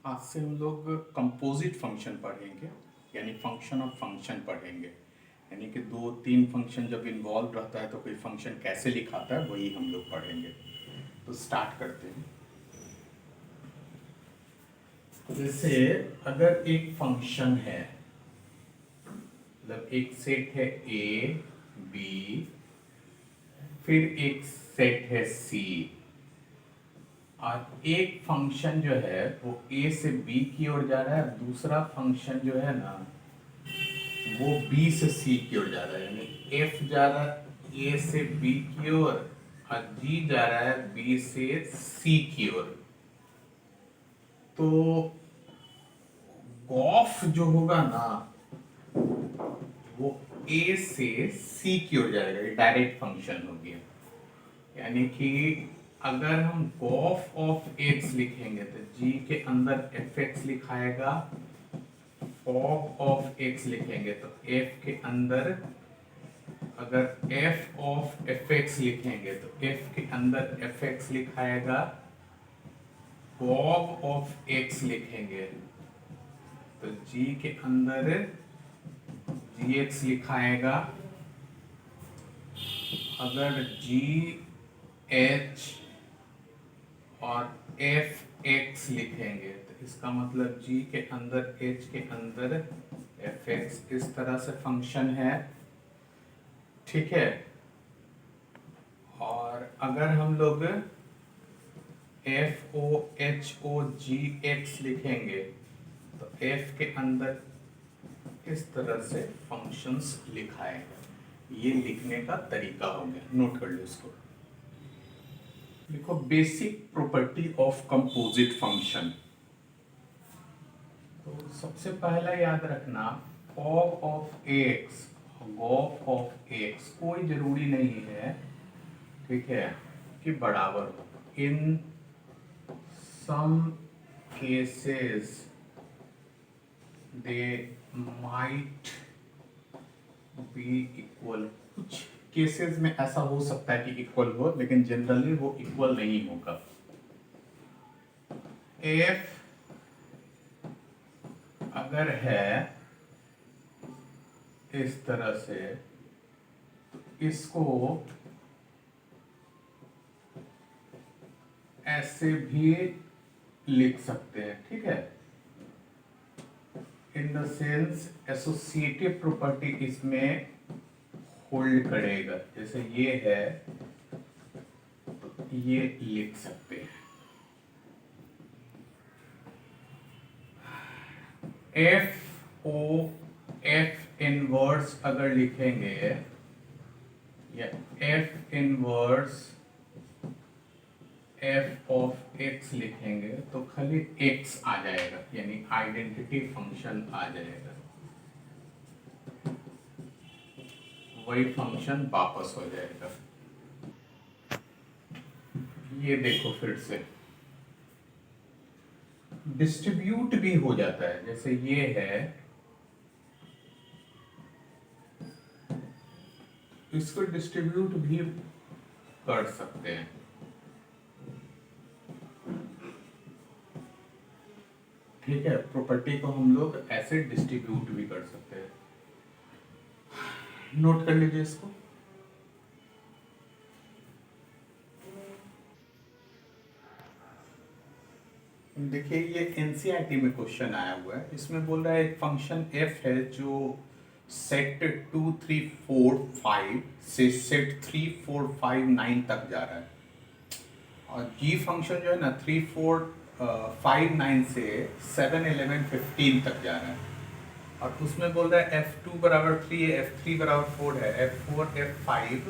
आज से हम लोग कंपोजिट फंक्शन पढ़ेंगे, यानी फंक्शन ऑफ फंक्शन पढ़ेंगे। यानी कि दो तीन फंक्शन जब इन्वॉल्व रहता है तो कोई फंक्शन कैसे लिखाता है वही हम लोग पढ़ेंगे। तो स्टार्ट करते हैं। जैसे अगर एक फंक्शन है, मतलब एक सेट है ए बी, फिर एक सेट है सी, और एक फंक्शन जो है वो ए से बी की ओर जा रहा है, दूसरा फंक्शन जो है ना वो बी से सी की ओर जा रहा है। यानी एफ जा रहा है ए से बी की ओर और जी जा रहा है बी से सी की ओर। तो गॉफ जो होगा ना वो ए से सी की ओर जाएगा, ये डायरेक्ट फंक्शन हो गया। यानी कि अगर हम गॉफ ऑफ एक्स लिखेंगे तो जी के अंदर एफ एक्स लिखाएगा, ऑफ ऑफ एक्स लिखेंगे तो एफ के अंदर, अगर एफ ऑफ एफ एक्स लिखेंगे तो एफ के अंदर एफ एक्स लिखाएगा, गॉग ऑफ एक्स लिखेंगे तो जी के अंदर जी एक्स लिखाएगा। अगर जी एच और एफ एक्स लिखेंगे तो इसका मतलब जी के अंदर एच के अंदर एफ एक्स, इस तरह से फंक्शन है। ठीक है। और अगर हम लोग एफ ओ एच ओ जी एक्स लिखेंगे तो एफ के अंदर इस तरह से फंक्शंस लिखाएगा। ये लिखने का तरीका हो गया, नोट कर लो इसको। देखो, basic property of composite function. तो सबसे पहला याद रखना, fog of X, gof of X कोई जरूरी नहीं है, ठीक है, कि बराबर हो। In some cases they might be equal. कुछ केसेस में ऐसा हो सकता है कि इक्वल हो, लेकिन जनरली वो इक्वल नहीं होगा। एफ अगर है इस तरह से तो इसको ऐसे भी लिख सकते हैं, ठीक है। In the sense associative property इसमें होल्ड करेगा। जैसे ये है तो ये लिख सकते हैं। एफ ओ एफ इनवर्स अगर लिखेंगे या F inverse F of X लिखेंगे तो खाली एक्स आ जाएगा, यानी आइडेंटिटी फंक्शन आ जाएगा, वही फंक्शन वापस हो जाएगा। ये देखो फिर से डिस्ट्रीब्यूट भी हो जाता है। जैसे ये है, इसको डिस्ट्रीब्यूट भी कर सकते हैं, ठीक है। प्रॉपर्टी को हम लोग ऐसे डिस्ट्रीब्यूट भी कर सकते हैं। नोट कर लीजिए इसको। देखिए, ये एनसीईआरटी में क्वेश्चन आया हुआ है। इसमें बोल रहा है एक फंक्शन एफ है जो सेट 2 3 4 5 से सेट 3 4 5 9 तक जा रहा है, और जी फंक्शन जो है ना 3 4 5 9 से 7 11 15 तक जा रहा है। और उसमें बोल रहा है F2 बराबर 3 है, F3 बराबर 4 है, F4 F5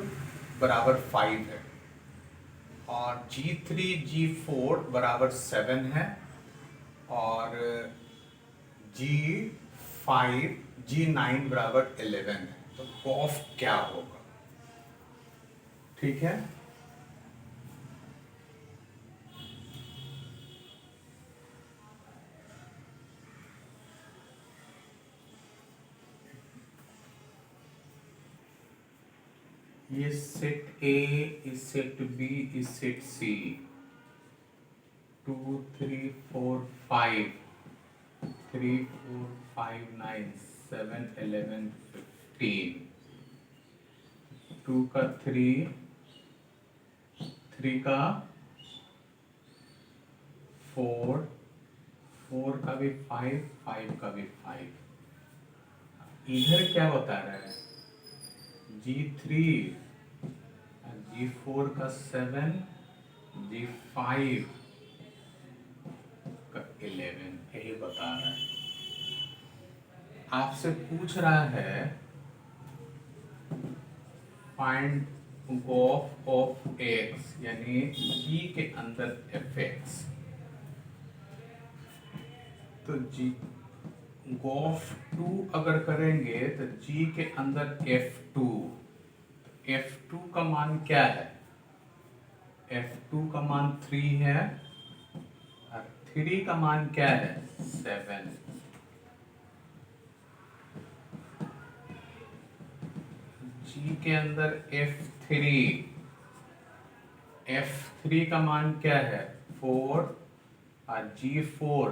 बराबर 5 है, और G3 G4 बराबर 7 है, और G5 G9 बराबर 11 है। तो कॉफ क्या होगा, ठीक है। is set A, is set B, is set C 2 3 4 5 3 4 5 9 7 11 15 2 का 3 3 का 4 4 का भी 5 5 का भी 5। इधर क्या बता रहा है G3 G4 का 7 G5 का 11 यही बता रहा है। आपसे पूछ रहा है फाइंड गोफ ऑफ x यानी G के अंदर fx। तो G गोफ 2 अगर करेंगे तो G के अंदर f2 f2 का मान क्या है f2 का मान 3 है और 3 का मान क्या है 7। G के अंदर f3 का मान क्या है 4 और G4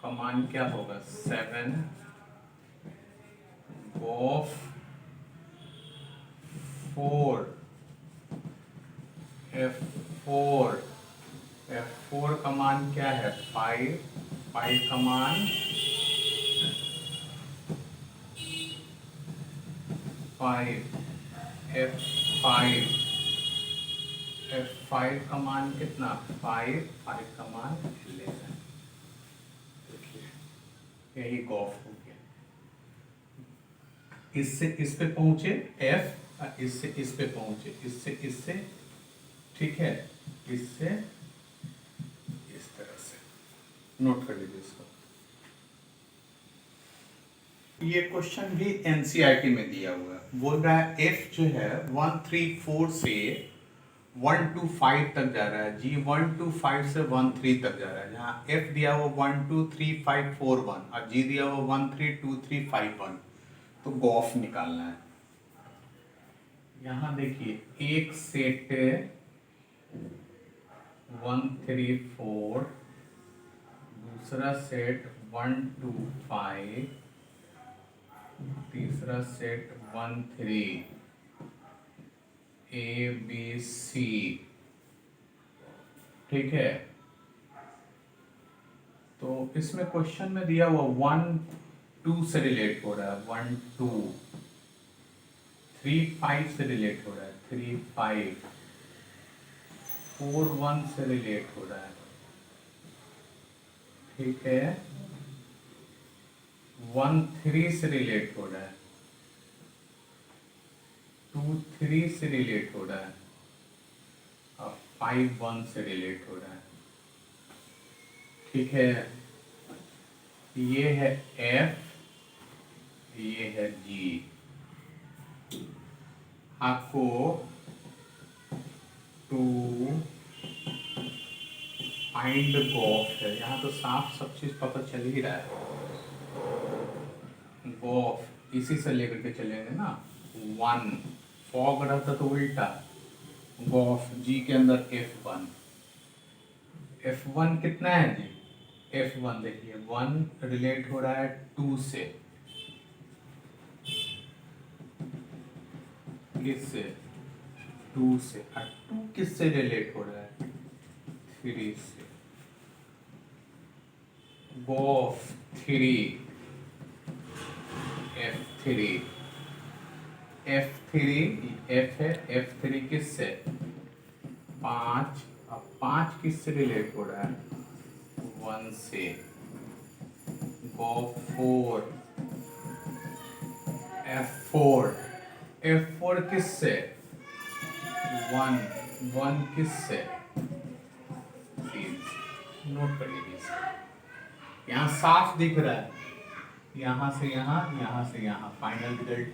का मान क्या होगा 7। ऑफ 4 f4 का मान क्या है 5 का मान 5 f5 का मान कितना 5 का मान 11। देखिए यही गॉफ हो गया। इससे इस पे पहुंचे f इससे इस पे पहुंचे इससे ठीक है इससे इस तरह से नोट कर लीजिए इसको। ये क्वेश्चन भी एनसीईआरटी में दिया हुआ है। बोल रहा है f जो है 134 से 125 तक जा रहा है G 125 से 13 तक जा रहा है। जहाँ f दिया हुआ 123541 और G दिया हुआ 132351। तो गॉफ निकालना है। यहाँ देखिए एक सेट 134 दूसरा सेट 125 तीसरा सेट 13 A B C ठीक है। तो इसमें क्वेश्चन में दिया हुआ 1 2 से रिलेट हो रहा है 1 2 3 5 से रिलेट हो रहा है 3 5 4 1 से रिलेट हो रहा है ठीक है 1 3 से रिलेट हो रहा है 2 3 से रिलेट हो रहा है और 5 1 से रिलेट हो रहा है ठीक है। ये है F ये है G। आपको टू फाइंड गॉफ है। यहाँ तो साफ सब चीज पता चल ही रहा है। गॉफ इसी से लेकर के चलेंगे ना 1 फॉग रहता तो उल्टा गॉफ G के अंदर F1 कितना है जी F1 देखिए 1 रिलेट हो रहा है 2 से किससे 2 से और 2 किससे रिलेट हो रहा है 3 से। गॉफ 3 F3 F है F3 किससे 5 अब 5 किससे रिलेट हो रहा है 1 से। गॉफ 4 F4 किससे 1 किससे 3। नोट कर लीजिए यहाँ साफ दिख रहा है यहाँ से यहाँ फाइनल रिजल्ट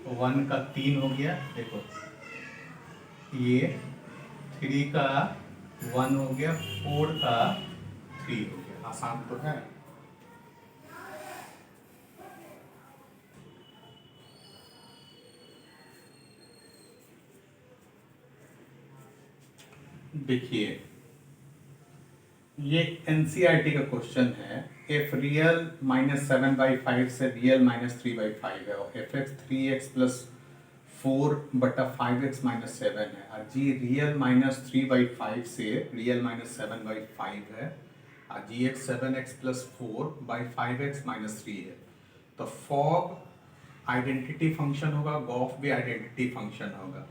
1 का 3 हो गया। देखो ये 3 का 1 हो गया 4 का 3 हो गया। आसान तो है। देखिए ये एनसीईआरटी का क्वेश्चन है। एफ रियल -7/5 से रियल -3/5 है और एफ एक्स 3x+4/5x-7 है और जी रियल -3/5 से रियल -7/5 है और जी एक्स 7x+4/5x-3 है। तो फॉग आइडेंटिटी फंक्शन होगा, गॉफ भी आइडेंटिटी फंक्शन होगा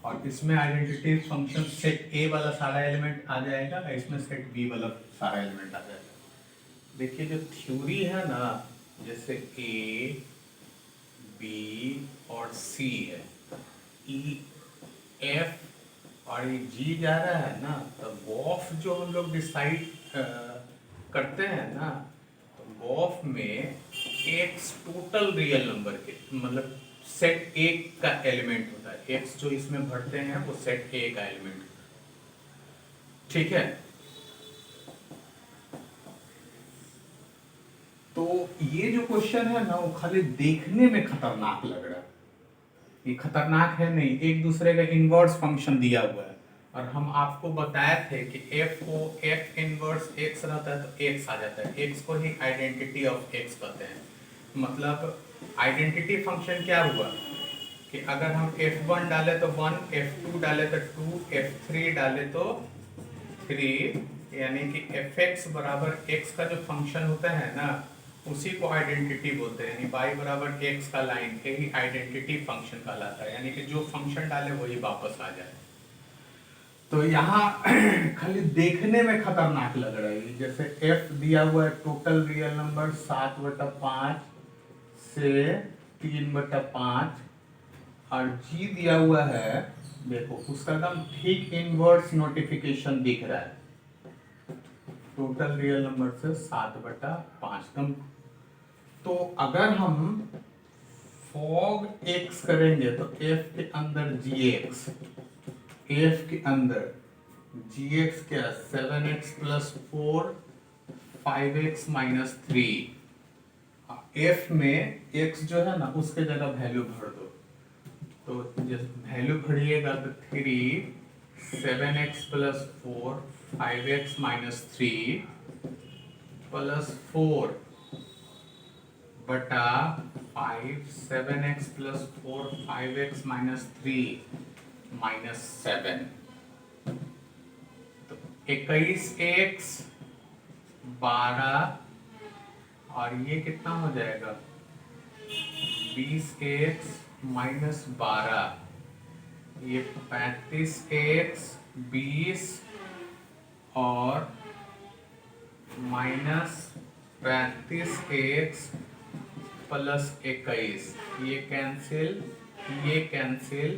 और इसमें आइडेंटिटी फंक्शन सेट ए वाला सारा एलिमेंट आ जाएगा और इसमें सेट बी वाला सारा एलिमेंट आ जाएगा। देखिए जो थ्योरी है ना, जैसे ए बी और सी है, ई एफ और ये जी जा रहा है ना, तो गॉफ जो हम लोग डिसाइड करते हैं ना, तो गॉफ में एक्स टोटल रियल नंबर के मतलब सेट ए का एलिमेंट होता है। एक्स जो इसमें भरते हैं वो सेट ए का एलिमेंट, ठीक है। तो ये जो क्वेश्चन है ना, वो खाली देखने में खतरनाक लग रहा है। ये खतरनाक है नहीं, एक दूसरे का इनवर्स फंक्शन दिया हुआ है और हम आपको बताए थे कि f को f इनवर्स x रहता है तो x आ जाता है। x को ही आइडेंटिटी ऑफ x कहते हैं। मतलब आइडेंटिटी फंक्शन क्या हुआ कि अगर हम f1 डाले तो 1, f2 डाले तो 2, f3 डाले तो 3, यानी कि fx बराबर x का जो फंक्शन होता है ना, उसी को आइडेंटिटी बोलते हैं। यानी y बराबर x का लाइन यही आइडेंटिटी फंक्शन कहलाता है, यानी कि जो फंक्शन डाले वही वापस आ जाए। तो यहाँ खाली देखने में खतरनाक लग रहा है। जैसे f दिया हुआ है टोटल रियल नंबर 7/5 से 3/5 और g दिया हुआ है, देखो उसका एकदम ठीक इनवर्स नोटिफिकेशन दिख रहा है, टोटल रियल नंबर से 7/5 कम। तो अगर हम फॉग x करेंगे तो f के अंदर gx, f के अंदर gx क्या 7x+4 5x-3, f में x जो है ना उसके जगह वैल्यू भर दो। तो जब वैल्यू भरिएगा तो 3 7x+4 5x-3 +4 बटा 5 7x+4 5x-3 -7, तो 21x 12 और ये कितना हो जाएगा 20x -12, ये 35x 20 और -35x +21, ये कैंसिल, ये कैंसिल,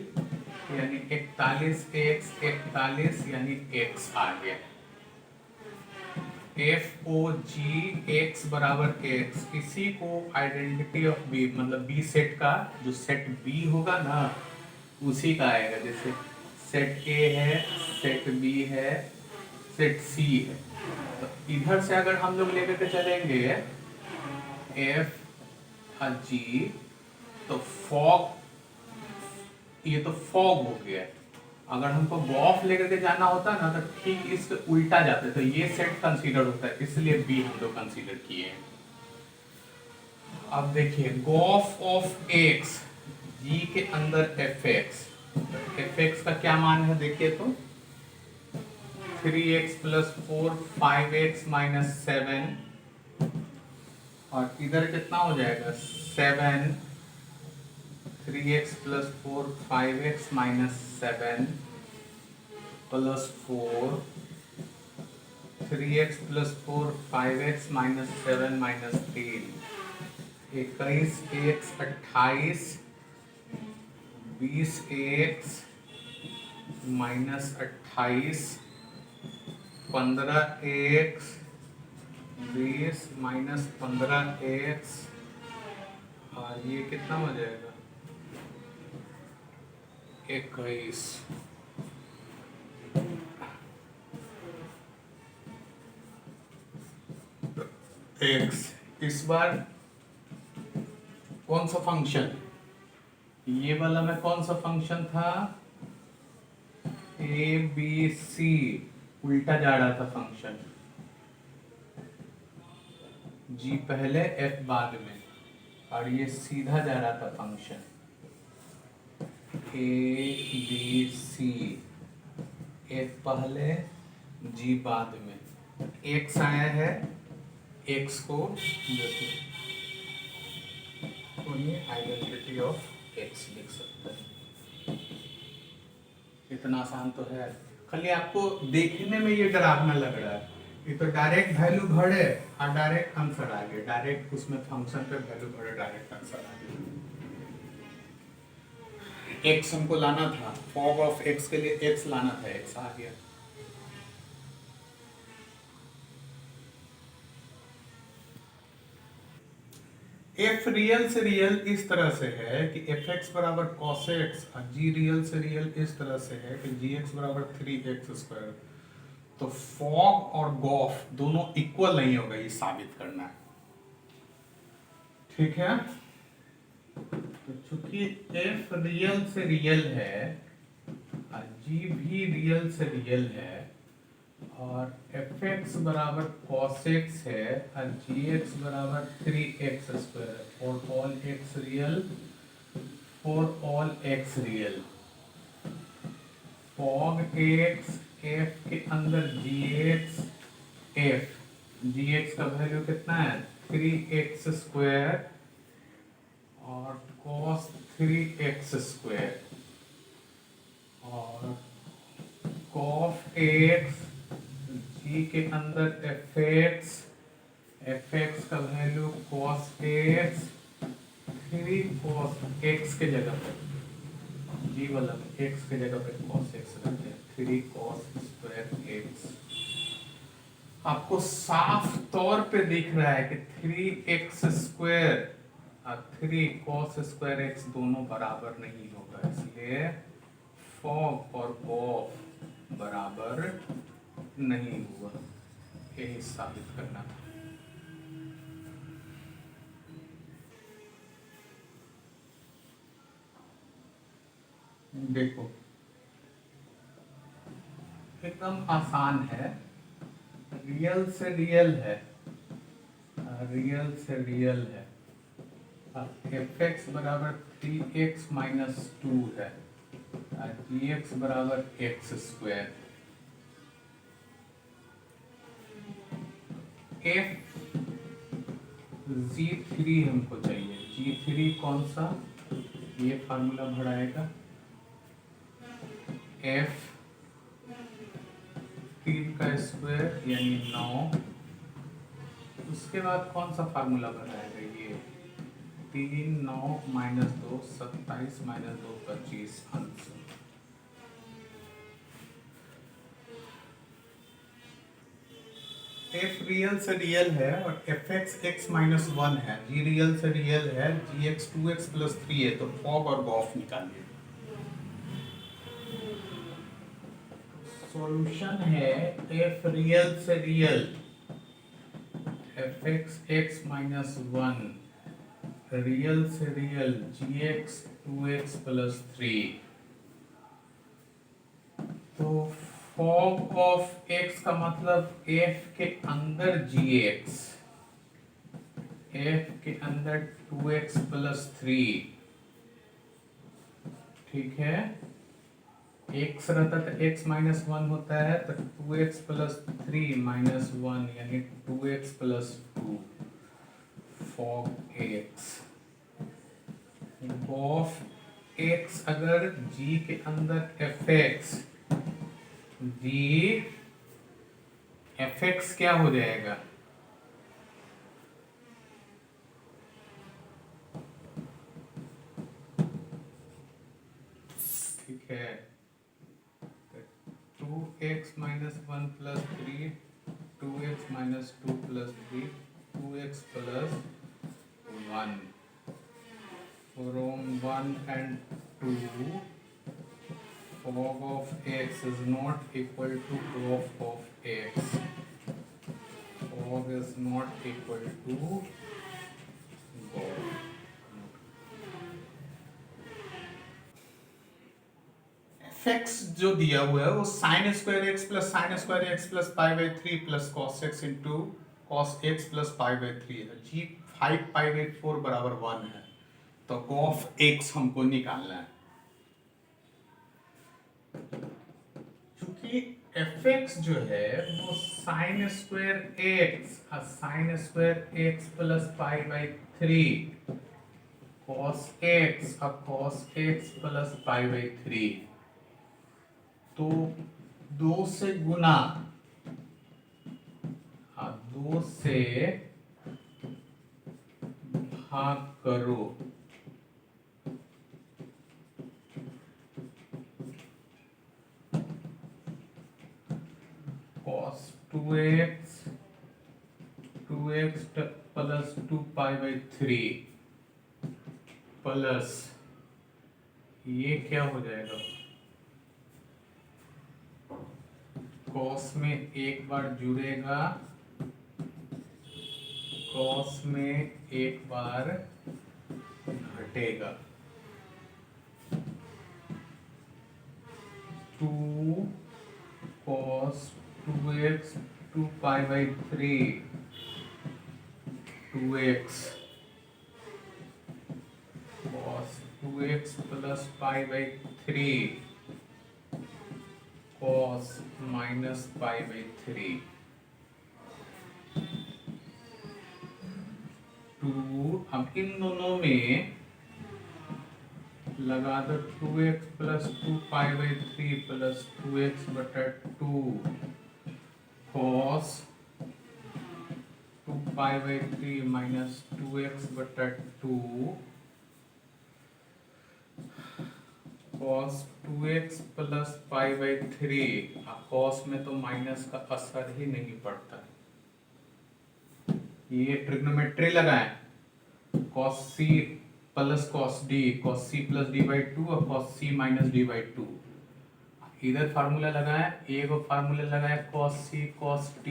यानी 41x 41 यानी x आ गया। एफ ओ जी एक्स बराबर x, इसी को आइडेंटिटी ऑफ बी मतलब बी सेट का जो सेट बी होगा ना उसी का आएगा। जैसे सेट ए है, सेट बी है, सेट सी है, तो इधर से अगर हम लोग लेकर के चलेंगे एफ जी, तो फॉग, ये तो फॉग हो गया। अगर हमको गॉफ लेकर के जाना होता ना तो ठीक इसके उल्टा जाते, तो ये सेट कंसीडर होता है, इसलिए बी हम लोग कंसीडर किए हैं। अब देखिए गॉफ ऑफ एक्स, जी के अंदर एफ एक्स, एफ एक्स का क्या मान है देखिए तो 3x+4 5x-7 और इधर कितना हो जाएगा 7 3x+4 5x-7 +4 3x+4 5x-7 -3 21x 28 20x -28 15x 20 -15x और ये कितना हो जाएगा 21। एक्स इस बार कौन सा फंक्शन, ये वाला में कौन सा फंक्शन था ए बी सी, उल्टा जा रहा था फंक्शन, जी पहले एफ बाद में, और ये सीधा जा रहा था function A B C, F पहले जी बाद में, एक्स आया है, एक्स को देखो तो ये आइडेंटिटी ऑफ एक्स लिख सकते हैं। इतना आसान तो है, खाली आपको देखने में ये डरावना लग रहा है। ये तो डायरेक्ट वैल्यू भरे और डायरेक्ट आंसर आ गया, डायरेक्ट उसमें फंक्शन पे वैल्यू भरे डायरेक्ट आंसर आ गया। एक्स हमको लाना था, फॉग ऑफ एक्स के लिए एक्स लाना था, एक्स आ गया। एफ रियल से रियल इस तरह से है कि एफ एक्स बराबर कॉस एक्स, और जी रियल से रियल इस तरह से है कि जी एक्स बराबर 3x²। तो फॉग और गॉफ दोनों इक्वल नहीं होगा, ये साबित करना है। ठीक है, तो चूंकि एफ रियल से रियल है और जी भी रियल से रियल है, और एफ एक्स बराबर कॉस एक्स है और जी एक्स बराबर 3x² for all x real, for all x real, fog x F के अंदर G x, F G x का वैल्यू कितना है 3x² और cos 3x², और cos x जी के अंदर एफ एक्स का value cos x, 3cos x के जगह पे जी वाला x के जगह पे cos x रखते हैं, 3cos²x। आपको साफ तौर पे दिख रहा है कि 3x² और 3cos²x दोनों बराबर नहीं होगा, इसलिए फॉग और कॉफ बराबर नहीं हुआ, यही साबित करना था। देखो एकदम आसान है, रियल से रियल है, रियल से रियल है, एफ एक्स बराबर 3x-2 है, जी एक्स बराबर x²। एफ जी3 हमको चाहिए, जी3 कौन सा, ये फार्मूला बढ़ाएगा, एफ 3 का स्क्वायर यानी 9, उसके बाद कौन सा फार्मूला बनाएगा, ये 3 9 -2 27 -2 25 आंसर। एफ रियल से रियल है और एफ एक्स x-1 है, जी रियल से रियल है, जी एक्स 2x+3 है, तो फॉग और गॉफ निकालिए। सॉल्यूशन है एफ रियल से real, F x x-1, real से रियल जी एक्स 2x+3, तो फॉग ऑफ x का मतलब f के अंदर gx, f के अंदर 2x+3, ठीक है, x रहता तो x-1 होता है, तो 2x+3 -1 यानी 2x+2, fog x। Of x अगर g के अंदर fx, जी एफ एक्स क्या हो जाएगा, ठीक है, 2x-1+3, 2x-2+3, 2x+1, from 1 and 2, fog of x is not equal to graph of x, fog is not equal to graph। fx जो दिया हुआ है वो sin² x plus sin² x plus pi by 3 plus cos x into cos x plus pi by 3 है जी, 5 pi by 4 बराबर 1 है, तो cos x हमको निकालना है। चूंकि fx जो है वो sine square x plus pi by 3 cos x plus pi by 3, तो 2 से गुना, 2 से भाग करो, cos 2x plus 2 pi by 3 plus ये क्या हो जाएगा, cos में एक बार जुड़ेगा, cos में एक बार घटेगा, 2 cos 2x 2 pi by 3 2x cos 2x plus pi by 3 cos minus pi by 3 2, अब इन दोनों में लगा दो 2x plus 2 pi by 3 plus 2x बटा 2 cos 2 pi by 3 minus 2x बटा 2 cos 2x plus pi by 3, cos में तो minus का असर ही नहीं पड़ता, ये ट्रिग्नोमेट्री लगाएं, cos c plus cos d plus d by 2 और cos c minus d by 2, इधर फार्मूला लगाएं, एक फार्मूला लगाएं cos c cos t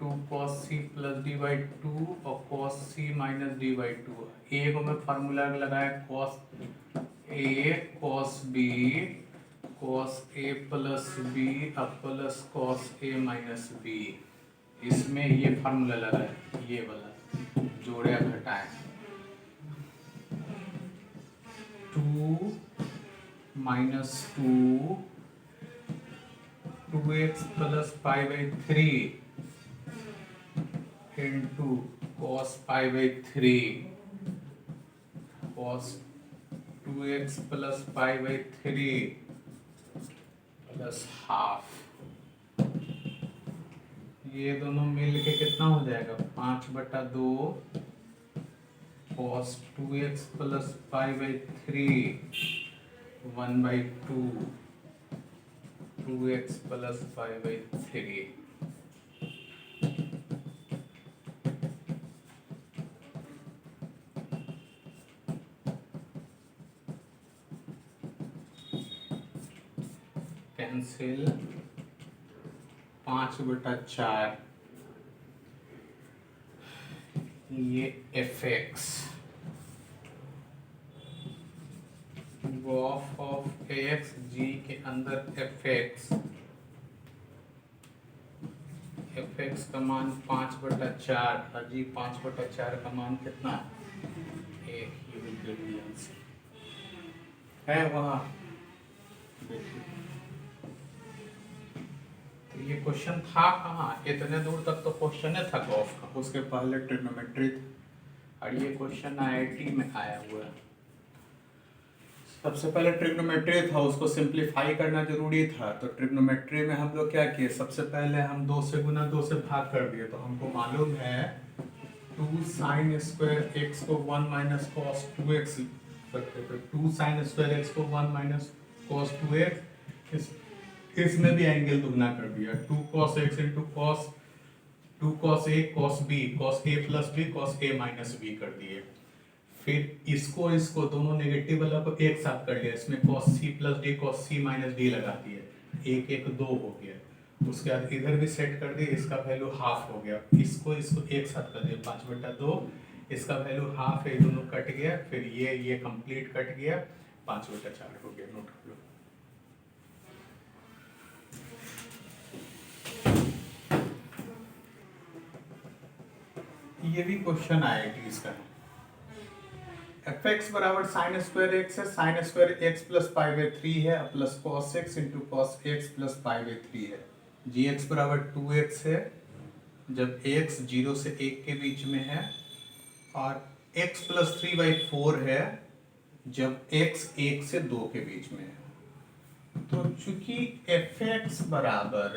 2 cos c plus d by 2 और cos c minus d by 2, एक में फार्मूला लगाएं cos a cos b cos a plus b plus cos a minus b, इसमें ये फार्मूला लगाएं, ये वाला जोड़े घटाएं, 2 minus 2 2x plus pi by 3 into cos pi by 3 cos 2x plus pi by 3 plus half, ये दोनों मिल के कितना हो जाएगा 5 बटा 2 cos 2x plus pi by 3 1 by 2 2x plus pi by 3, cancel 5 बटा 4, ये fx ऑफ ax g के अंदर fx का मान 5 बटा 4 और g 5 बटा 4 का मान कितना है वहाँ, देखिए तो ये क्वेश्चन था कहाँ, इतने दूर तक तो क्वेश्चन था गॉफ का, उसके पहले ट्रिग्नोमेट्री था, और ये क्वेश्चन आईआईटी में आया हुआ है। सबसे पहले ट्रिग्नोमेट्री था, उसको सिंप्लीफाई करना जरूरी था, तो ट्रिग्नोमेट्री में हम लोग क्या किए, सबसे पहले हम 2 से गुना 2 से भाग कर दिए, तो हमको मालूम है 2 साइन स्क्वायर एक्स को 1 माइनस कॉस 2x रखते, तो 2 साइन स्क्वायर एक्स को 1 माइनस कॉस 2x, इसमें भी एंगल दुगना कर दिया, 2 cos x into cos 2 cos a cos b cos a plus b cos a minus b कर दिए, फिर इसको दोनों नेगेटिव वाला को एक साथ कर लिया, इसमें cos c plus d cos c minus d लगा दिए, 1 1 2 हो गया, उसके बाद इधर भी सेट कर दिए, इसका वैल्यू हाफ हो गया, इसको एक साथ कर दिया 5 बटा 2, इसका वैल्यू हाफ है, दोनों कट गया, फिर ये कंप्लीट कट गया, 5 बटा 4 हो गया, नोट कर लो। ये भी क्वेश्चन आया कि इसका एफ एक्स बराबर साइन स्क्वायर एक्स है, sine square x plus pi by 3 है, plus cos x into cos x plus pi by 3 है। जी एक्स बराबर 2x है जब x 0 से 1 के बीच में है, और x प्लस 3/4 है जब x 1 से 2 के बीच में है। तो चूंकि एफ एक्स बराबर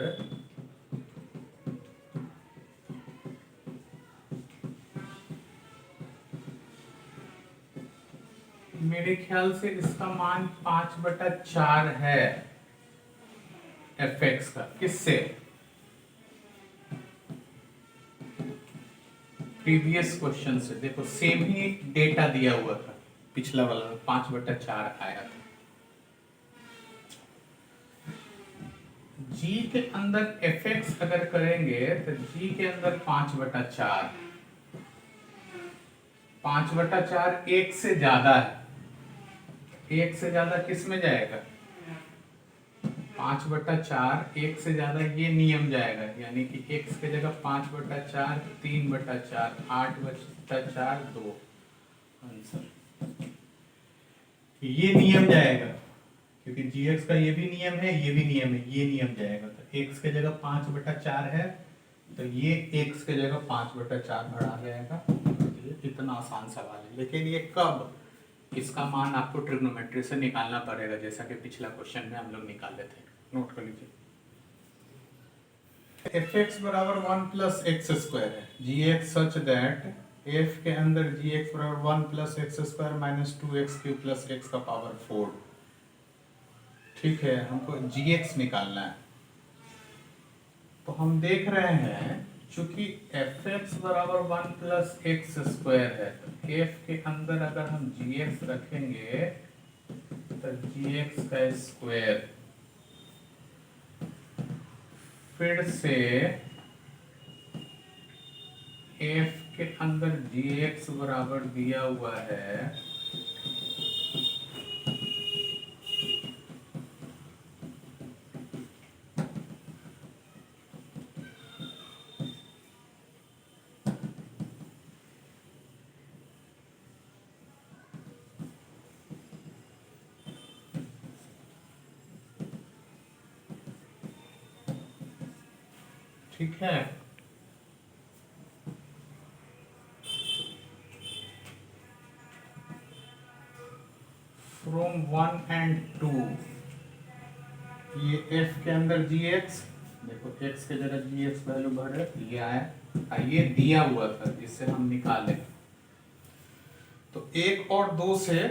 मेरे ख्याल से इसका मान 5/4 है एफ एक्स का। किससे? प्रीवियस क्वेश्चन से। देखो सेम ही डेटा दिया हुआ था, पिछला वाला 5/4 आया था। जी के अंदर एफ एक्स अगर करेंगे तो जी के अंदर 5/4, 5/4 एक से ज्यादा है। एक से ज्यादा किस में जाएगा? 5/4 एक से ज्यादा ये नियम जाएगा, यानी कि x के जगह 5/4, 3/4, 8/4, 2 आंसर। ये नियम जाएगा क्योंकि gx का ये भी नियम है, ये भी नियम है, ये नियम जाएगा। तो x के जगह 5/4 है तो ये x के जगह 5/4 बढ़ा जाएगा। इतना आसान सवाल है, लेकिन ये कब? इसका मान आपको ट्रिग्नोमेट्री से निकालना पड़ेगा, जैसा कि पिछला क्वेश्चन में हम लोग निकाले थे। नोट कर लीजिए। एफ एक्स बराबर 1 प्लस एक्स स्क्वायर है, जी एक्स सच दैट एफ के अंदर जी एक्स बराबर 1 plus x square minus 2x cube plus x का पावर 4। ठीक है, हमको जी एक्स निकालना है। तो हम देख रहे हैं चूंकि एफ एक्स बराबर 1 प्लस एक्स स्क्वायर है, तो एफ के अंदर अगर हम जी एक्स रखेंगे तो जी एक्स का स्क्वायर, फिर से एफ के अंदर जी एक्स बराबर दिया हुआ है ठीक है। फ्रॉम 1 एंड 2 ये f के अंदर gx, देखो x के जगह gx वैल्यू भरे, ये आया, ये दिया हुआ था जिससे हम निकाले। तो 1 और 2 से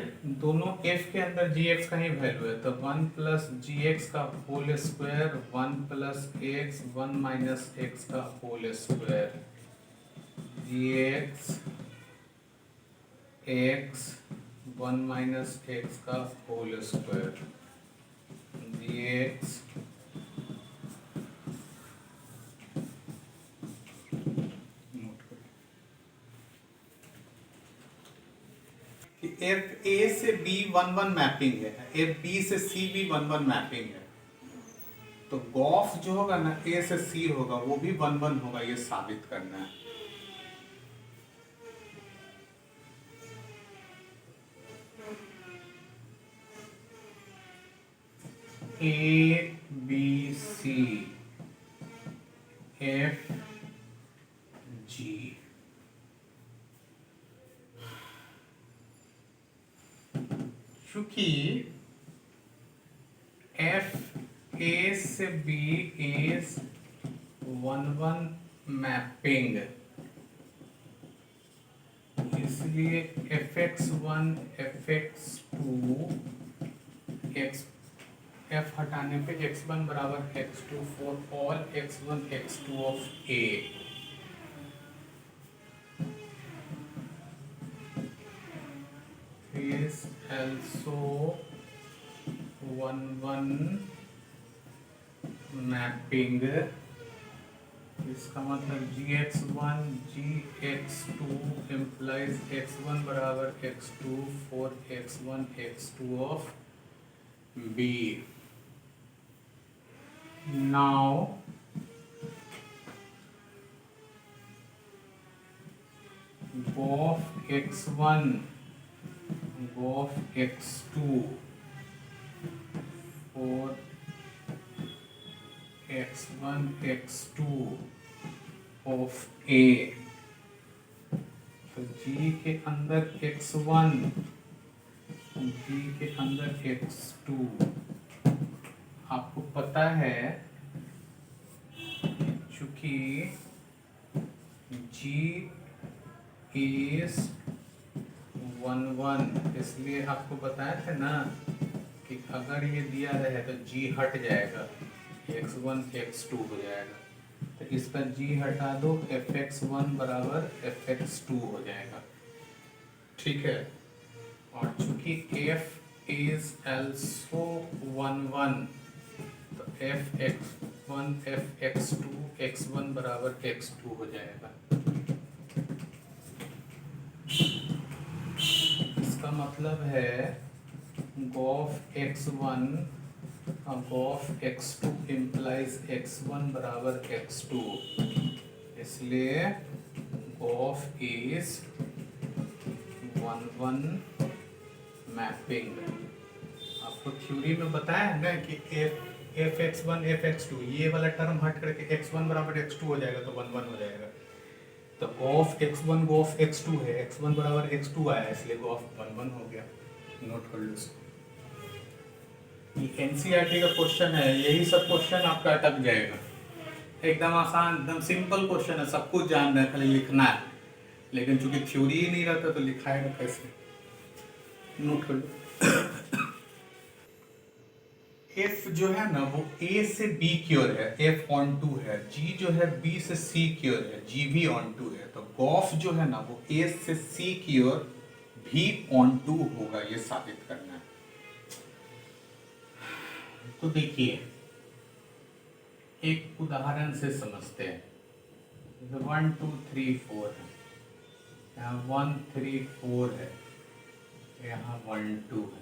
दोनों f के अंदर gx का ही वैल्यू है, तो 1 प्लस gx का whole square, 1 plus x, 1 minus x का whole square, gx x 1 minus x का whole square, dx F A से बी 1 1 मैपिंग है, एफ बी से सी भी 1 1 मैपिंग है। तो गॉस जो होगा ना ए से सी होगा वो भी 1 1 होगा, ये साबित करना है। ए बी सी एफ जी, चूंकि एफ ए से बी इज 1 1 मैपिंग, इसलिए F x 1 F x 2 x, F हटाने पे x1 बराबर x2 for all x1 x2 of a। is also 1 1 mapping. इसका मतलब gx1 gx2 implies x1 बराबर x2 for x1 x2 of b। Now of x1 of x2 for x1 x2 of a, तो G के अंदर x1, G के अंदर x2, आपको पता है चूंकि G is 1 1, इसलिए आपको बताया था ना कि अगर ये दिया रहे तो G हट जाएगा, x1 x2 हो जाएगा, तो इसका G हटा दो, fx1 बराबर fx2 हो जाएगा, ठीक है। और चूंकि f is also 1 1, तो fx1 fx2 x1 बराबर x2 हो जाएगा। इसका मतलब है गोफ x1 गोफ x2 implies x1 बराबर x2, इसलिए गोफ is 1 1 मैपिंग। आपको थ्योरी में बताया है ना कि fx1 fx2, ये वाला टर्म हट करके x1 बराबर x2 हो जाएगा तो 1 1 हो जाएगा, तो गोफ x1 गोफ x2 है, x1 बराबर x2 आया इसलिए गोफ 1 1 हो गया। नोट कर लो इसको, ये एनसीईआरटी का क्वेश्चन है, यही सब क्वेश्चन आपका अटक जाएगा। एकदम आसान, एकदम सिंपल क्वेश्चन है, सब कुछ जान रहे हैं, खाली लिखना है, लेकिन चूंकि थ्योरी ही नहीं रहता तो लिखाएगा कैसे। नोट कर लो, F जो है ना वो A से B की ओर है, F ऑन टू है, G जो है B से C की ओर है, G भी ऑन टू है, तो गोफ जो है ना वो A से C की ओर भी ऑन टू होगा, ये साबित करना है। तो देखिए एक उदाहरण से समझते हैं, 1 2 3 4 है, यहाँ 1 3 4 है, यहाँ 1 2 है,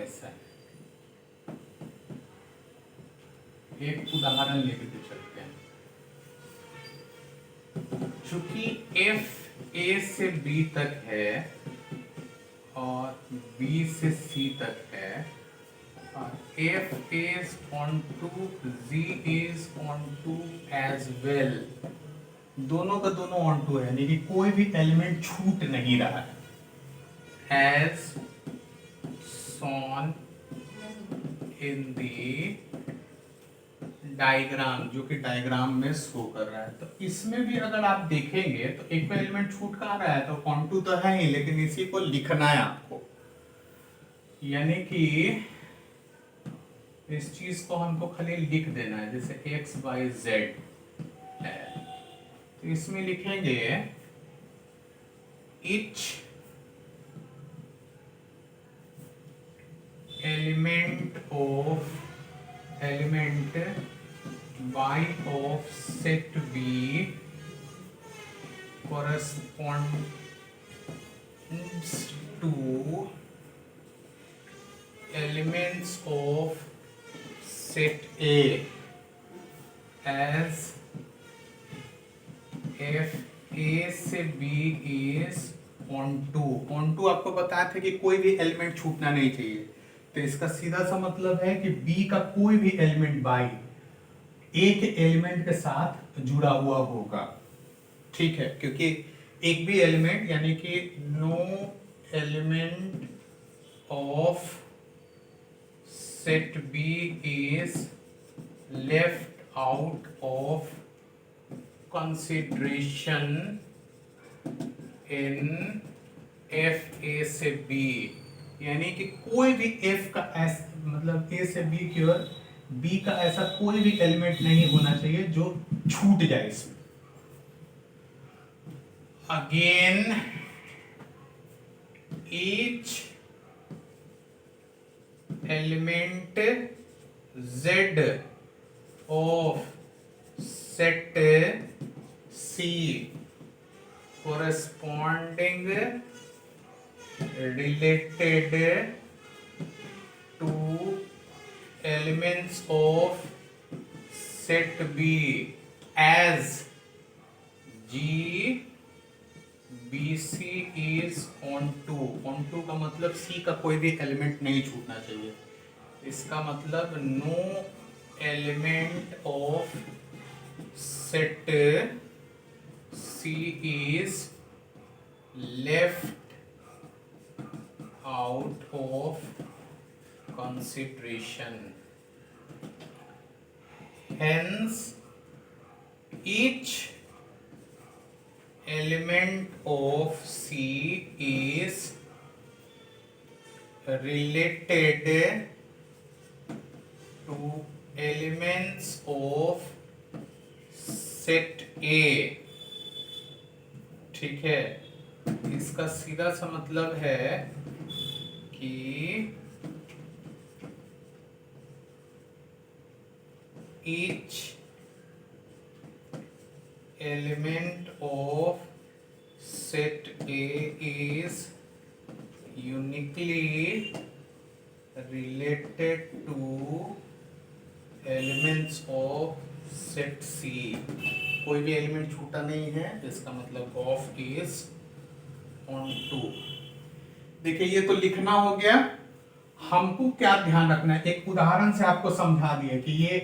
ऐसा है। एक उदाहरण लेके तो चलते हैं, चूंकि F A से B तक है और B से C तक है, और F is on to, Z is on to as well, दोनों का दोनों ऑन टू है, यानी कि कोई भी एलिमेंट छूट नहीं रहा है, as shown in the diagram, जो कि डायग्राम में शो कर रहा है। तो इसमें भी अगर आप देखेंगे तो एक में एलिमेंट छूट कहाँ रहा है, तो ऑन टू तो है ही, लेकिन इसी को लिखना है आपको, यानी कि इस चीज को हमको खाली लिख देना है, जैसे x y z है, तो इसमें लिखेंगे each element y of set B corresponds to elements of set A as f A से B is on to आपको बताया था कि कोई भी एलिमेंट छूटना नहीं चाहिए, तो इसका सीधा सा मतलब है कि B का कोई भी एलिमेंट बाई A के एलिमेंट के साथ जुड़ा हुआ होगा, ठीक है, क्योंकि एक भी एलिमेंट, यानी कि no element of set B is left out of consideration in F A से B, यानी कि कोई भी F का मतलब A से B की ओर B का ऐसा कोई भी एलिमेंट नहीं होना चाहिए जो छूट जाए इसमें। Again each element Z of set C corresponding related to elements of set B as G BC is onto का मतलब C का कोई भी एलिमेंट नहीं छूटना चाहिए। इसका मतलब no element of set C is left out of consideration. Hence, each element of C is related to elements of set A. ठीक है, इसका सीधा सा मतलब है कि each element of set A is uniquely related to elements of set C. कोई भी एलिमेंट छूटा नहीं है, इसका मतलब ऑफ इज ऑन टू। देखिए ये तो लिखना हो गया। हमको क्या ध्यान रखना है, एक उदाहरण से आपको समझा दिया कि ये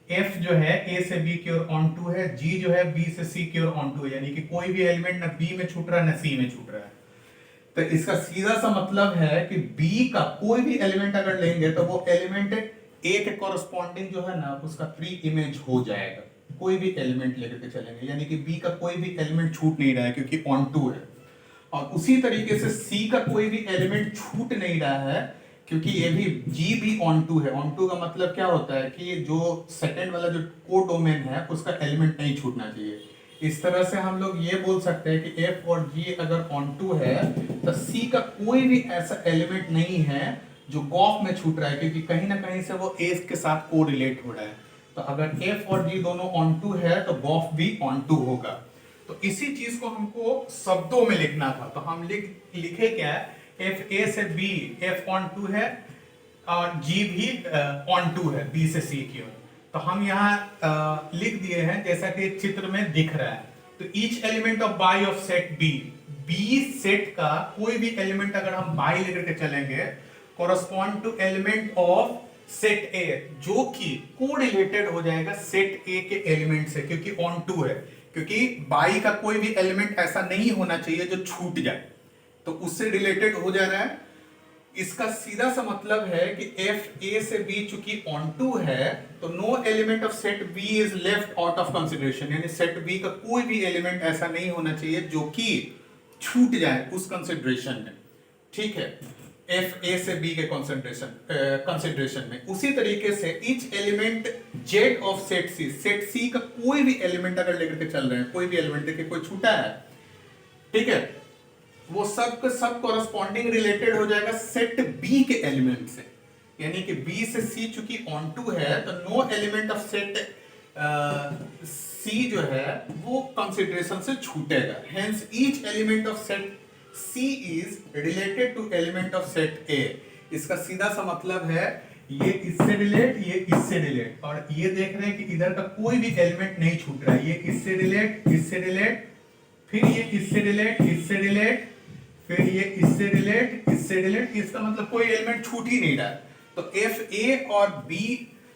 F जो है A से B की ओर ऑन टू है, G जो है B से C की ओर ऑन टू है, यानी कि कोई भी एलिमेंट ना B में छूट रहा है ना C में छूट रहा है। तो इसका सीधा सा मतलब है कि B का कोई भी एलिमेंट अगर लेंगे तो वो एलिमेंट A के कॉरस्पॉन्डिंग जो है ना उसका प्री इमेज हो जाएगा। कोई भी एलिमेंट लेकर के चलेंगे, यानी कि B का कोई भी एलिमेंट छूट नहीं रहा है क्योंकि ऑन टू है, और उसी तरीके से C का कोई भी एलिमेंट छूट नहीं रहा है क्योंकि ये भी G भी ऑन टू है। ऑन टू का मतलब क्या होता है कि जो सेकंड वाला जो कोड डोमेन है उसका एलिमेंट नहीं छूटना चाहिए। इस तरह से हम लोग ये बोल सकते हैं कि F और G अगर ऑन टू है तो C का कोई भी ऐसा एलिमेंट नहीं है जो गॉफ में छूट रहा है, क्योंकि कहीं ना कहीं से वो A के साथ को रिलेट हो रहा है। तो अगर F और G दोनों ऑन टू है तो गॉफ भी ऑन टू होगा। तो इसी चीज को हमको शब्दों में लिखना था, तो हम लिखे क्या है, F A से B F ऑन टू है और G भी ऑन टू है B से C की ओर। तो हम यहाँ लिख दिए हैं जैसा कि चित्र में दिख रहा है। तो each element of by of set B set का कोई भी एलिमेंट अगर हम बाई लेकर के चलेंगे correspond to element of set A, जो कि कोरिलेटेड हो जाएगा सेट A के एलिमेंट से, क्योंकि ऑन टू है। क्योंकि बाई का कोई भी एलिमेंट ऐसा नहीं होना चाहिए जो छूट जाए, तो उससे रिलेटेड हो जा रहा है। इसका सीधा सा मतलब है कि F A से B चूंकि ऑन टू है तो no element of set B is left out of consideration, यानी सेट B का कोई भी एलिमेंट ऐसा नहीं होना चाहिए जो कि छूट जाए उस कंसिडरेशन में। ठीक है, F A से B के कंसिडरेशन में। उसी तरीके से each element Z of set C का कोई भी एलिमेंट अगर लेकर के चल रहे हैं, कोई भी एलिमेंट देखिए कोई छूटा है, ठीक है, वो सब कॉरस्पॉन्डिंग रिलेटेड हो जाएगा सेट B के एलिमेंट से, यानी कि B से C चूंकि ऑन टू है तो no element of set C जो है वो कंसिडरेशन से छूटेगा। Hence each element of set C is related to element of set A। इसका सीधा सा मतलब है ये इससे रिलेट, ये इससे रिलेट, और ये देख रहे हैं कि इधर का कोई भी एलिमेंट नहीं छूट रहा है। ये इससे रिलेट, इससे रिलेट, फिर ये इससे रिलेट, इससे रिलेट, फिर ये इससे रिलेट, इससे रिलेट, इसका मतलब कोई एलिमेंट छूट ही नहीं रहा है। तो F A और B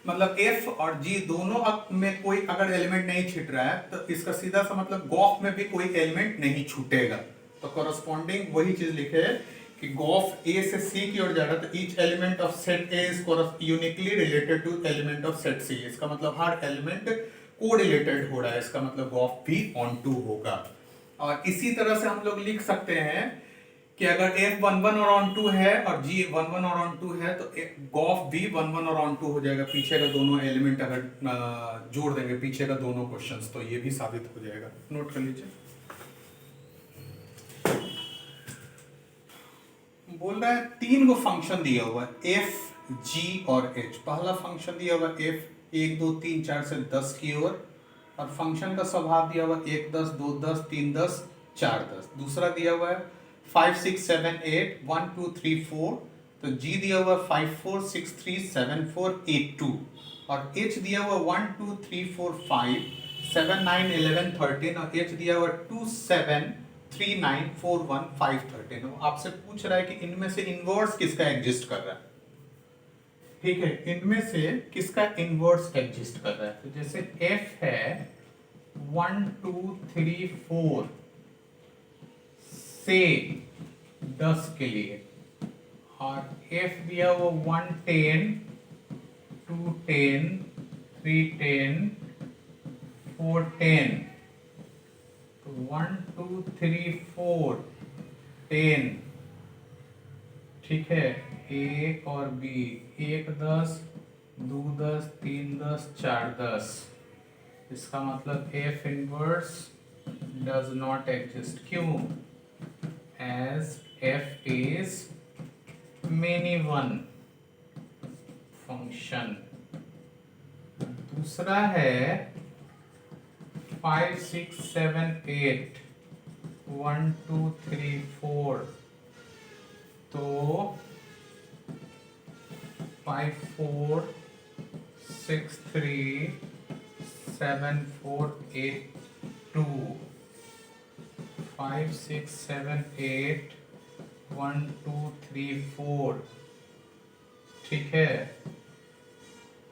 मतलब F और G दोनों में कोई अगर एलिमेंट नहीं छूट रहा है तो इसका सीधा सा मतलब गॉफ में भी कोई एलिमेंट नहीं छूटेगा। तो कॉरस्पॉन्डिंग वही चीज लिखे कि गॉफ A से C की ओर जा रहा है तो each element of set A is uniquely related to element of set C। इसका मतलब हर एलिमेंट को रिलेटेड हो रहा है, इसका मतलब गॉफ भी ऑन टू होगा। और इसी तरह से हम लोग लिख सकते हैं कि अगर F11 और ऑन टू है और G11 और ऑन टू है तो गॉफ भी 11 और ऑन टू हो जाएगा। पीछे का दोनों एलिमेंट अगर जोड़ देंगे पीछे का दोनों क्वेश्चंस, तो ये भी साबित हो जाएगा। नोट कर लीजिए। बोल रहा है तीन गो फंक्शन दिया हुआ है F, G और H। पहला फंक्शन दिया हुआ है F 1 2 3 4 से 10 की ओर, और फंक्शन का स्वभाव दिया हुआ 1 10 2 10 3 10 4 10। दूसरा दिया हुआ है 5 6 7 8 1 2 3 4 तो G दिया हुआ 54637482 और H दिया हुआ 12345791113 और H दिया हुआ 2739415113। आपसे पूछ रहा है कि इनमें से इनवर्स किसका एग्जिस्ट कर रहा है। ठीक है, इनमें से किसका इनवर्स एग्जिस्ट कर रहा है। तो जैसे F है 1234 से 10 के लिए और F दिया वो 110 210 310 410 तो 1 2 3 4 10 ठीक है, एक और बी, एक 10 दो 10 तीन 10 4 10। इसका मतलब F inverse does not exist. क्यों? As F is many one function. दूसरा है 5 6 7 8 1 2 3 4 तो 5 4 6 3 7 4 8 2 5 6 7 8 1 2 3 4 ठीक है,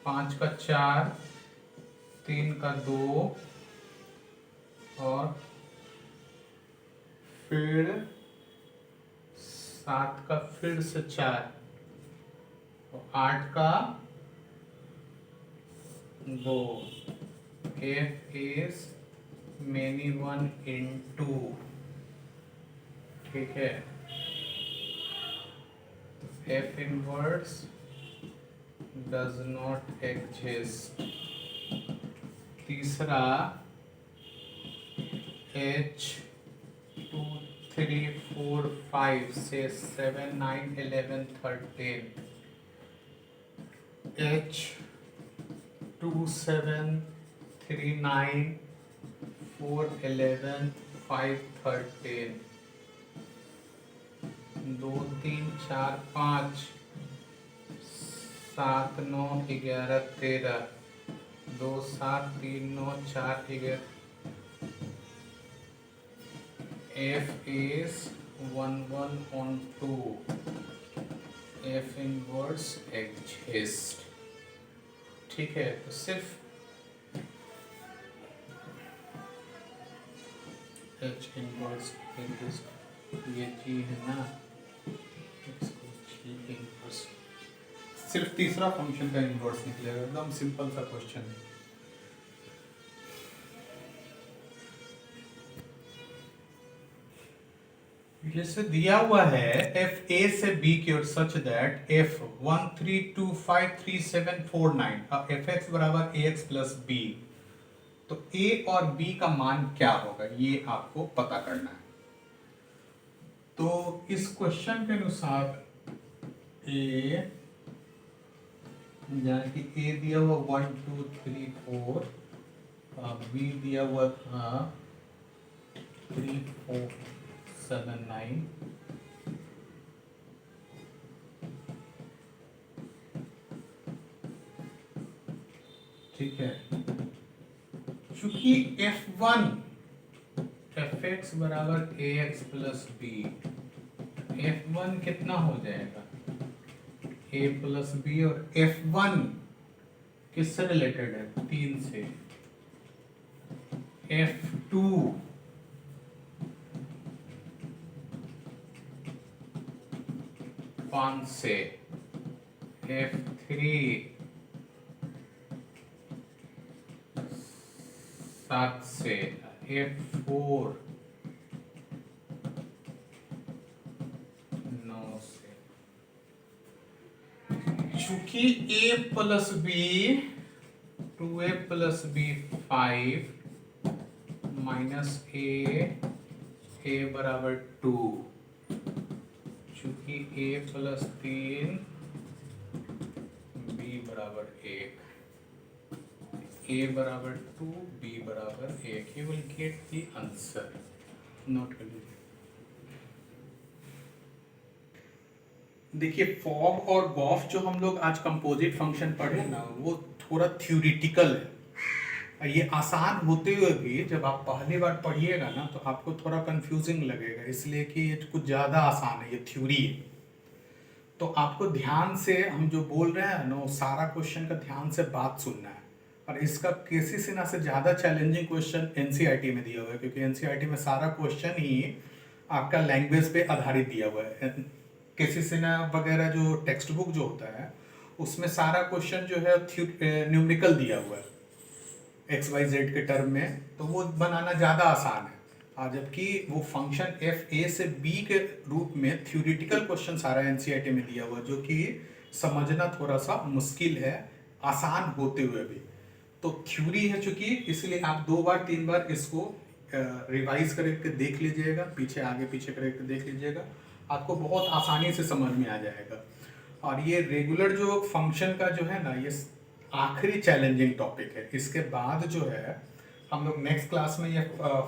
5 का 4 3 का 2 और फिर 7 का फिर से 4 और 8 का 2। F is many one into ठीक है, F inverse does not exist। तीसरा H 2 3 4 5 से 7 9 11 13 H 2 7 3 9 4 11 5 13 2 3 4 5 7 9 11 13 2 7 3 9 4 11। F is 1 1 on 2। F inverse exist। ठीक है, तो सिर्फ H inverse exist ये G है ना, इसको G inverse सिर्फ तीसरा फंक्शन का इनवर्स निकलेगा। एकदम सिंपल सा क्वेश्चन है। जैसे दिया हुआ है F A से B की ओर सच दैट F 1325374 अब Fx बराबर AX प्लस B तो A और B का मान क्या होगा ये आपको पता करना है। तो इस क्वेश्चन के अनुसार A यानी कि A दिया हुआ 1 2 3 4 B दिया हुआ था 3 4 7 9 ठीक है, चूंकि F1 Fx बराबर AX प्लस B F1 कितना हो जाएगा A प्लस B और F1 किससे रिलेटेड है 3 से F2 5 से F3 7 से F4 9 से। चूंकि A plus B 2A plus B 5 minus A बराबर 2 चूंकि A प्लस 3 B बराबर 1 A बराबर 2 B बराबर 1 you will get the answer। Note कर लीजिए। देखिए फॉग और गॉफ जो हम लोग आज कंपोजिट फंक्शन पढ़े ना, वो थोड़ा थ्योरिटिकल है। ये आसान होते हुए भी जब आप पहली बार पढ़िएगा ना तो आपको थोड़ा कंफ्यूजिंग लगेगा, इसलिए कि ये कुछ ज़्यादा आसान है, ये थ्योरी है। तो आपको ध्यान से हम जो बोल रहे हैं ना, वो सारा क्वेश्चन का ध्यान से बात सुनना है। और इसका केसी सिन्हा से ज़्यादा चैलेंजिंग क्वेश्चन एनसीईआरटी में दिया हुआ है, क्योंकि एनसीईआरटी में सारा क्वेश्चन ही आपका लैंग्वेज पे आधारित दिया हुआ है। केसी सिन्हा वगैरह जो टेक्स्ट बुक जो होता है उसमें सारा क्वेश्चन जो है न्यूमेरिकल दिया हुआ है एक्स वाई जेड के टर्म में, तो वो बनाना ज़्यादा आसान है। और जबकि वो फंक्शन एफ ए से बी के रूप में थ्योरेटिकल क्वेश्चन सारा एनसीईआरटी में दिया हुआ है, जो कि समझना थोड़ा सा मुश्किल है आसान होते हुए भी। तो थ्योरी है चूंकि, इसलिए आप 2 बार 3 बार इसको रिवाइज करके देख लीजिएगा, पीछे आगे पीछे करके देख लीजिएगा, आपको बहुत आसानी से समझ में आ जाएगा। और ये रेगुलर जो फंक्शन का जो है ना, ये आखिरी चैलेंजिंग टॉपिक है। इसके बाद जो है हम लोग नेक्स्ट क्लास में ये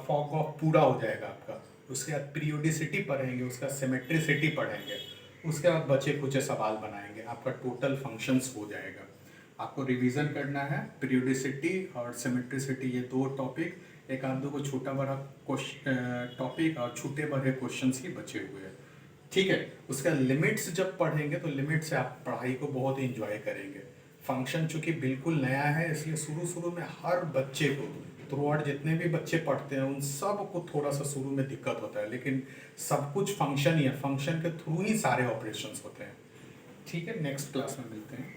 फॉग ऑफ पूरा हो जाएगा आपका। उसके बाद पीरियोडिसिटी पढ़ेंगे, उसका सिमेट्रिसिटी पढ़ेंगे, उसके बाद बचे कुछ सवाल बनाएंगे, आपका टोटल फंक्शंस हो जाएगा। आपको रिवीजन करना है पीरियोडिसिटी और सिमेट्रिसिटी, ये 2 टॉपिक, एक आध दो को छोटा बड़ा टॉपिक और छोटे बड़े क्वेश्चंस ही बचे हुए हैं। ठीक है, उसका लिमिट्स जब पढ़ेंगे तो लिमिट से आप पढ़ाई को बहुत इंजॉय करेंगे। फंक्शन चूंकि बिल्कुल नया है, इसलिए शुरू शुरू में हर बच्चे को, थ्रू आउट जितने भी बच्चे पढ़ते हैं उन सब को थोड़ा सा शुरू में दिक्कत होता है, लेकिन सब कुछ फंक्शन ही है, फंक्शन के थ्रू ही सारे ऑपरेशंस होते हैं। ठीक है, नेक्स्ट क्लास में मिलते हैं।